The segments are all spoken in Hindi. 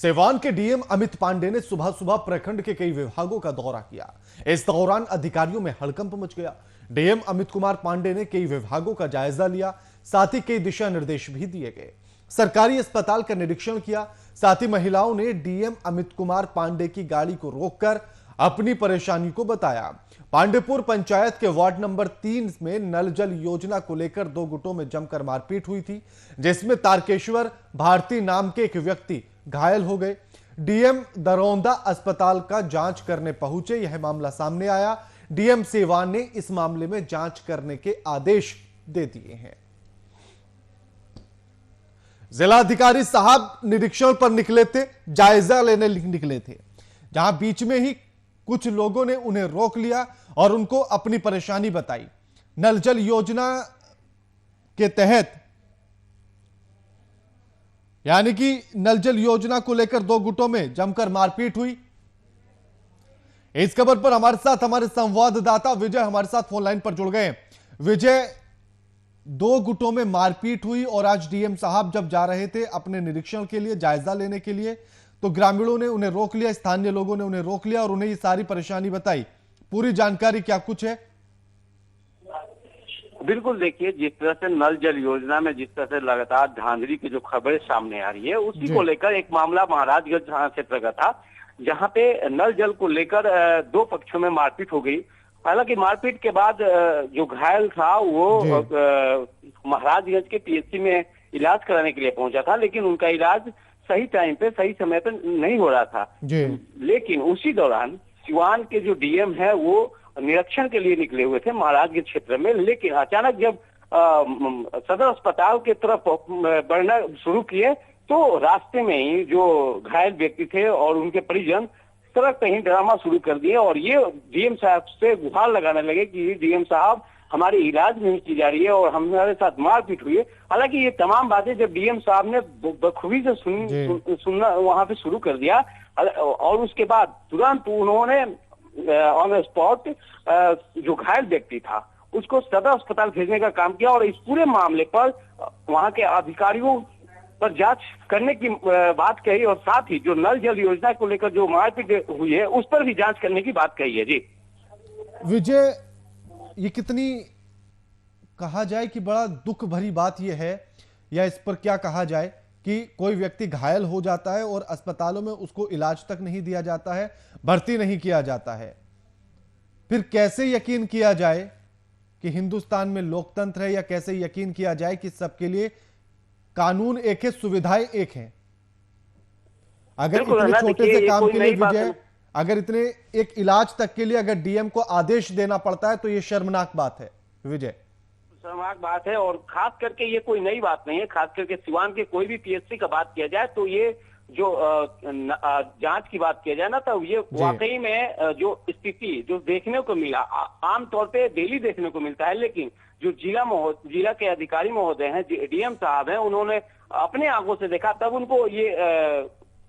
सिवान के डीएम अमित पांडे ने सुबह सुबह प्रखंड के कई विभागों का दौरा किया। इस दौरान अधिकारियों में हड़कंप मच गया। डीएम अमित कुमार पांडे ने कई विभागों का जायजा लिया, साथ ही कई दिशा निर्देश भी दिए गए। सरकारी अस्पताल का निरीक्षण किया, साथ ही महिलाओं ने डीएम अमित कुमार पांडे की गाड़ी को रोककर अपनी परेशानी को बताया। पांडेपुर पंचायत के वार्ड नंबर 3 में नल जल योजना को लेकर दो गुटों में जमकर मारपीट हुई थी, जिसमें तारकेश्वर भारती नाम के एक व्यक्ति घायल हो गए। डीएम दरौंदा अस्पताल का जांच करने पहुंचे, यह मामला सामने आया। डीएम सिवान ने इस मामले में जांच करने के आदेश दे दिए हैं। जिलाधिकारी साहब निरीक्षण पर निकले थे, जायजा लेने निकले थे, जहां बीच में ही कुछ लोगों ने उन्हें रोक लिया और उनको अपनी परेशानी बताई। नल जल योजना के तहत यानी कि नल जल योजना को लेकर दो गुटों में जमकर मारपीट हुई। इस खबर पर हमारे साथ हमारे संवाददाता विजय हमारे साथ फोन लाइन पर जुड़ गए। विजय, दो गुटों में मारपीट हुई और आज डीएम साहब जब जा रहे थे अपने निरीक्षण के लिए, जायजा लेने के लिए, तो ग्रामीणों ने उन्हें रोक लिया, स्थानीय लोगों ने उन्हें रोक लिया और उन्हें ये सारी परेशानी बताई। पूरी जानकारी क्या कुछ है? बिल्कुल, देखिए, जिस तरह से नल जल योजना में जिस तरह से लगातार धांधली की जो खबरें सामने आ रही है, उसी को लेकर एक मामला महाराजगंज थाना क्षेत्र का था, जहां पे नल जल को लेकर दो पक्षों में मारपीट हो गई। हालांकि मारपीट के बाद जो घायल था वो महाराजगंज के पीएचसी में इलाज कराने के लिए पहुंचा था, लेकिन उनका इलाज सही टाइम पे सही समय पे नहीं हो रहा था। लेकिन उसी दौरान सिवान के जो डीएम है वो निरीक्षण के लिए निकले हुए थे महाराजगंज क्षेत्र में, लेकिन अचानक जब सदर अस्पताल के तरफ बढ़ना शुरू किए तो रास्ते में ही जो घायल व्यक्ति थे और उनके परिजन सड़क पे ही ड्रामा शुरू कर दिए और ये डीएम साहब से गुहार लगाने लगे कि डीएम साहब हमारी इलाज नहीं की जा रही है और हमारे साथ मारपीट हुई है। हालांकि ये तमाम बातें जब डीएम साहब ने बखूबी से सुनना वहां पे शुरू कर दिया और उसके बाद तुरंत उन्होंने ऑन स्पॉट जो घायल व्यक्ति था उसको सदर अस्पताल भेजने का काम किया और इस पूरे मामले पर वहां के अधिकारियों पर जांच करने की बात कही और साथ ही जो नल जल योजना को लेकर जो मारपीट हुई है उस पर भी जांच करने की बात कही है। जी विजय, ये कितनी कहा जाए कि बड़ा दुख भरी बात यह है, या इस पर क्या कहा जाए कि कोई व्यक्ति घायल हो जाता है और अस्पतालों में उसको इलाज तक नहीं दिया जाता है, भर्ती नहीं किया जाता है। फिर कैसे यकीन किया जाए कि हिंदुस्तान में लोकतंत्र है, या कैसे यकीन किया जाए कि सबके लिए कानून एक है, सुविधाएं एक है। अगर इतने छोटे से काम के लिए विजय, अगर इतने एक इलाज तक के लिए अगर डीएम को आदेश देना पड़ता है तो ये शर्मनाक बात है। विजय, शर्मनाक बात है और खास करके ये कोई नई बात नहीं है। खास करके सिवान के कोई भी पीएचसी का बात किया जाए तो ये जो जांच की बात किया जाए ना, तो ये वाकई में जो स्थिति जो देखने को मिला, आमतौर पे डेली देखने को मिलता है, लेकिन जो जिला के अधिकारी महोदय हैं, डीएम साहब हैं, उन्होंने अपने आंखों से देखा, तब उनको ये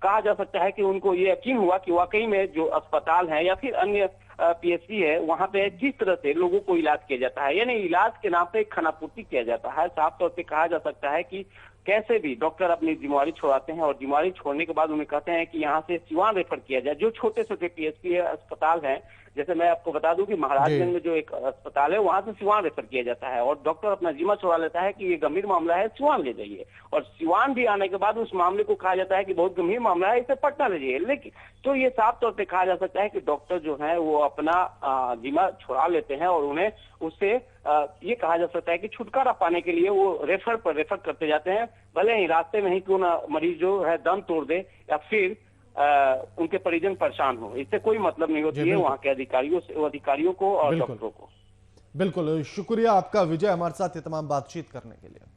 कहा जा सकता है कि उनको ये यकीन हुआ कि वाकई में जो अस्पताल है या फिर अन्य पीएचसी है वहां पे जिस तरह से लोगों को इलाज किया जाता है, यानी इलाज के नाम पे खानापूर्ति किया जाता है। साफ तौर पे कहा जा सकता है कि कैसे भी डॉक्टर अपनी जिम्मेवारी छोड़ाते हैं और जिम्मेवारी छोड़ने के बाद उन्हें कहते हैं कि यहाँ से सिवान रेफर किया जाए। जो छोटे छोटे पीएचसी अस्पताल हैं, जैसे मैं आपको बता दूं कि महाराजगंज में जो एक अस्पताल है वहां से सिवान रेफर किया जाता है और डॉक्टर अपना जिम्मा छोड़ा लेता है कि ये गंभीर मामला है, सिवान ले जाइए। और सिवान भी आने के बाद उस मामले को कहा जाता है कि बहुत गंभीर मामला है, इसे पटना ले जाइए। लेकिन तो ये साफ तौर पर कहा जा सकता है कि डॉक्टर जो है वो अपना जिम्मा छुड़ा लेते हैं और उन्हें उससे ये कहा जा सकता है कि छुटकारा पाने के लिए वो रेफर करते जाते हैं, भले ही रास्ते में ही क्यों ना मरीज जो है दम तोड़ दे या फिर उनके परिजन परेशान हो। इससे कोई मतलब नहीं होती है वहां के अधिकारियों को और डॉक्टरों को। बिल्कुल, शुक्रिया आपका विजय, हमारे साथ ये तमाम बातचीत करने के लिए।